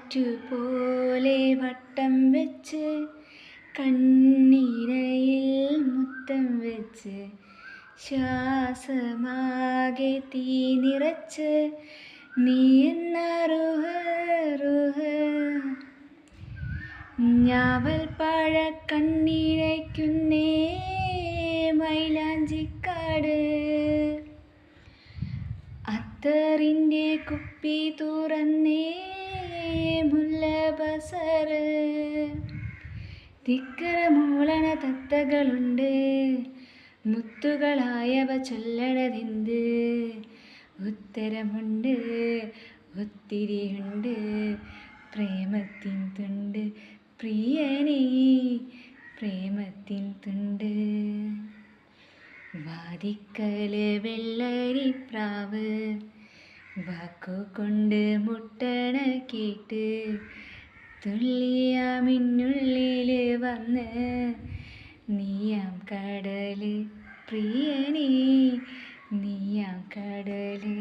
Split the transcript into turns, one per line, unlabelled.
കാറ്റുപോലെ വട്ടം വെച്ച് കണ്ണിരയിൽ മുത്തം വെച്ച് ശ്വാസമാകെ തീ നിറച്ച് നീ എന്ന റുഹ് ഞാവൽ പഴ കണ്ണിഴയ്ക്കുന്നേ മൈലാഞ്ചിക്കാട് അത്തറിൻ്റെ കുപ്പി തുറന്നേ മുല്ലബസറ് തിക്കര മൂളണ തത്തകളുണ്ട് മുത്തുകളായവ ചൊല്ലണതെന്ത് ഉത്തരമുണ്ട് ഒത്തിരിയുണ്ട് പ്രേമത്തിൻ തുണ്ട് പ്രിയനേ പ്രേമത്തിൻ തുണ്ട് വാദിക്കല് വെള്ളരിപ്രാവ് വാക്കുകൊണ്ട് മുട്ടണ കേട്ട് തുള്ളിയ മിന്നുള്ളിൽ വന്ന് നീയാം കടല് പ്രിയനേ നീയാം കടല്.